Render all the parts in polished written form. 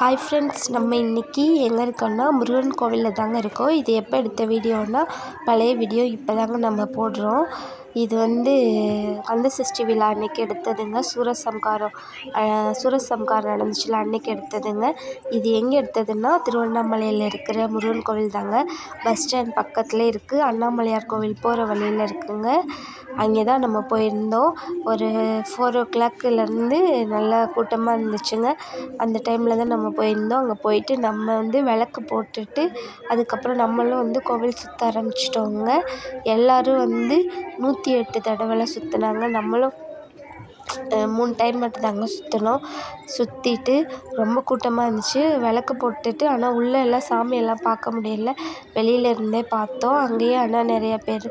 Hi friends, நம்ம இன்றைக்கி எங்கே இருக்கோன்னா முருகன் கோவிலில் தாங்க இருக்கோம். இது எப்போ எடுத்த வீடியோனா பழைய வீடியோ இப்போ தாங்க நம்ம போடுறோம். இது கந்த சஷ்டி விழா அன்றைக்கி எடுத்ததுங்க. சூரசம்காரம் நடந்துச்சுல அன்றைக்கி எடுத்ததுங்க. இது எங்கே எடுத்ததுன்னா திருவண்ணாமலையில் இருக்கிற முருகன் கோவில் தாங்க. பஸ் ஸ்டாண்ட் பக்கத்துலேயே இருக்குது. அண்ணாமலையார் கோவில் போகிற வழியில் இருக்குங்க. அங்கே தான் நம்ம போயிருந்தோம். ஒரு 4 o'clockலேருந்து நல்லா கூட்டமாக இருந்துச்சுங்க. அந்த டைமில் தான் நம்ம போயிருந்தோம். அங்கே போயிட்டு நம்ம விளக்கு போட்டுட்டு அதுக்கப்புறம் நம்மளும் கோவில் சுற்ற ஆரம்பிச்சிட்டோங்க. எல்லோரும் 108 தடவைலாம் சுற்றினாங்க. நம்மளும் 3 டைம் மட்டும் தாங்க சுற்றினோம். சுற்றிட்டு ரொம்ப கூட்டமாக இருந்துச்சு. விளக்கு போட்டுட்டு ஆனால் உள்ளே எல்லாம் சாமியெல்லாம் பார்க்க முடியல. வெளியில் இருந்தே பார்த்தோம். அங்கேயே ஆனால் நிறைய பேர்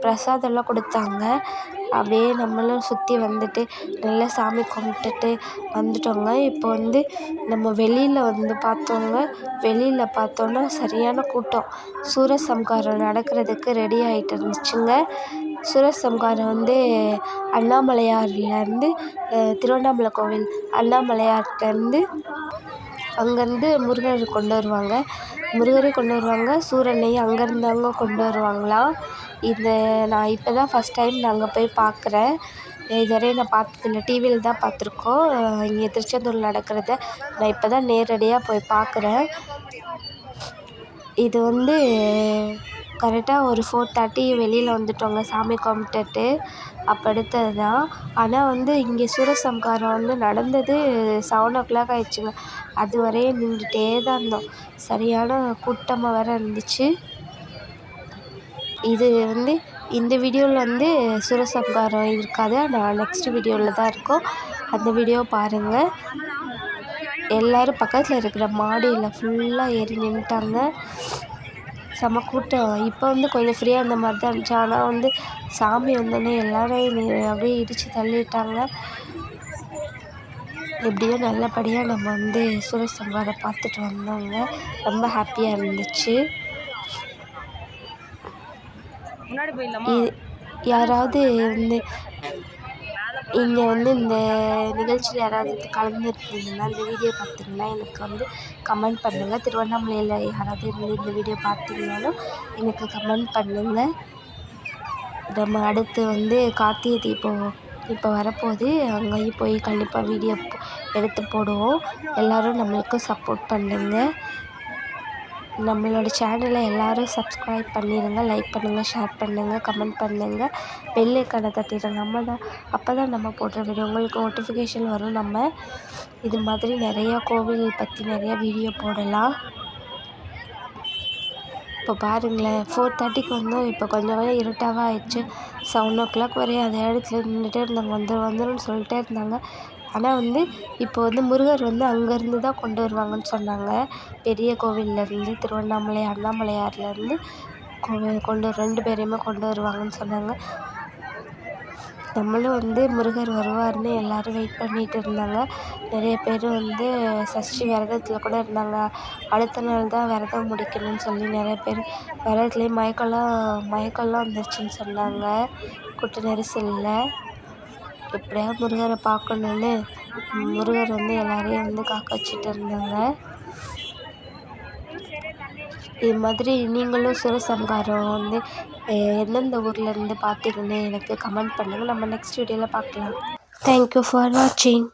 பிரசாதம்லாம் கொடுத்தாங்க. அப்படியே நம்மளும் சுற்றி வந்துட்டு நல்லா சாமி கும்பிட்டுட்டு வந்துட்டோங்க. இப்போ நம்ம வெளியில் பார்த்தோங்க. வெளியில் பார்த்தோன்னா சரியான கூட்டம். சூரசம்காரம் நடக்கிறதுக்கு ரெடி ஆகிட்டு இருந்துச்சுங்க. சூரசம்காரம் அண்ணாமலையார்லேருந்து திருவண்ணாமலை கோவில் அண்ணாமலையார்கிட்டேருந்து அங்கேருந்து முருகரை கொண்டு வருவாங்க. சூரனையும் அங்கேருந்தாங்க கொண்டு வருவாங்களாம். நான் இப்போ தான் ஃபஸ்ட் டைம் நான் அங்கே போய் பார்க்குறேன். இதுவரையும் நான் பார்த்ததில்ல. டிவியில் தான் பார்த்துருக்கோம். இங்கே திருச்செந்தூரில் நடக்கிறத நான் இப்போ தான் நேரடியாக போய் பார்க்குறேன். இது கரெக்டாக ஒரு 4:30 வெளியில் வந்துட்டோங்க சாமி கும்பிட்டுட்டு. அப்போ எடுத்தது தான். ஆனால் இங்கே சூரசம்காரம் நடந்தது 7 o'clock ஆயிடுச்சுங்க. அது வரையும் நின்றுட்டே தான் இருந்தோம். சரியான கூட்டமாக வேறு இருந்துச்சு. இது இந்த வீடியோவில் சூரசம்காரம் இருக்காது. நான் நெக்ஸ்ட் வீடியோவில் தான் இருக்கோம். அந்த வீடியோ பாருங்கள். எல்லோரும் பக்கத்தில் இருக்கிற மாடியில் ஃபுல்லாக ஏறி நின்றுட்டாங்க. செம கூட்டம். இப்போ கொஞ்சம் ஃப்ரீயாக இருந்த மாதிரி தான் இருந்துச்சு. ஆனால் சாமி வந்தோடனே எல்லோரையும் அப்படியே இடித்து தள்ளிட்டாங்க. எப்படியோ நல்லபடியாக நம்ம சூரசம்காரம் பார்த்துட்டு வந்தோங்க. ரொம்ப ஹாப்பியாக இருந்துச்சு. யாராவது இங்கே இந்த நிகழ்ச்சியில் யாராவது கலந்துருக்கீங்கன்னா இந்த வீடியோ பார்த்தீங்கன்னா எனக்கு கமெண்ட் பண்ணுங்கள். திருவண்ணாமலையில் யாராவது இந்த வீடியோ பார்த்தீங்கன்னாலும் எனக்கு கமெண்ட் பண்ணுங்கள். நம்ம அடுத்து கார்த்திகை தீபம் இப்போ வரப்போகுது. அங்கேயும் போய் கண்டிப்பாக வீடியோ எடுத்து போடுவோம். எல்லோரும் நம்மளுக்கு சப்போர்ட் பண்ணுங்கள். நம்மளோட சேனலை எல்லோரும் சப்ஸ்கிரைப் பண்ணிடுங்க. லைக் பண்ணுங்கள், ஷேர் பண்ணுங்கள், கமெண்ட் பண்ணுங்கள், பெல் ஐக்கானை தட்டிடுங்க. அப்போ தான் நம்ம போடுற வீடியோ உங்களுக்கு நோட்டிஃபிகேஷன் வரும். நம்ம இது மாதிரி நிறையா கோவில் பற்றி நிறையா வீடியோ போடலாம். இப்போ பாருங்களேன், 4:30க்கு வந்தோம். இப்போ கொஞ்சம் இருட்டாக ஆயிடுச்சு. 7 o'clock வரையும் அதே இடத்துல நின்றுட்டே இருந்தாங்க. வந்துருன்னு சொல்லிட்டே இருந்தாங்க. ஆனால் இப்போ முருகர் அங்கேருந்து தான் கொண்டு வருவாங்கன்னு சொன்னாங்க. பெரிய கோவில்லேருந்து திருவண்ணாமலை அண்ணாமலையார்லேருந்து கொண்டு 2 பேரையுமே கொண்டு வருவாங்கன்னு சொன்னாங்க. நம்மளும் முருகர் வருவார்னு எல்லோரும் வெயிட் பண்ணிகிட்டு இருந்தாங்க. நிறைய பேர் சஷ்டி விரதத்தில் கூட இருந்தாங்க. அடுத்த நாள் தான் விரதம் முடிக்கணும்னு சொல்லி நிறைய பேர் விரதத்துலேயே மயக்கம்லாம் வந்துருச்சுன்னு சொன்னாங்க. கூட்ட நெரிசலில் எப்படியாவது முருகரை பார்க்கணுன்னு முருகர் எல்லாரையும் காக்க வச்சுட்டு இருந்தாங்க. இது மாதிரி நீங்களும் சூரசம்காரம் எந்தெந்த ஊர்லேருந்து பார்த்தீங்கன்னு எனக்கு கமெண்ட் பண்ணுங்கள். நம்ம நெக்ஸ்ட் வீடியோவில் பார்க்கலாம். தேங்க்யூ ஃபார் வாட்சிங்.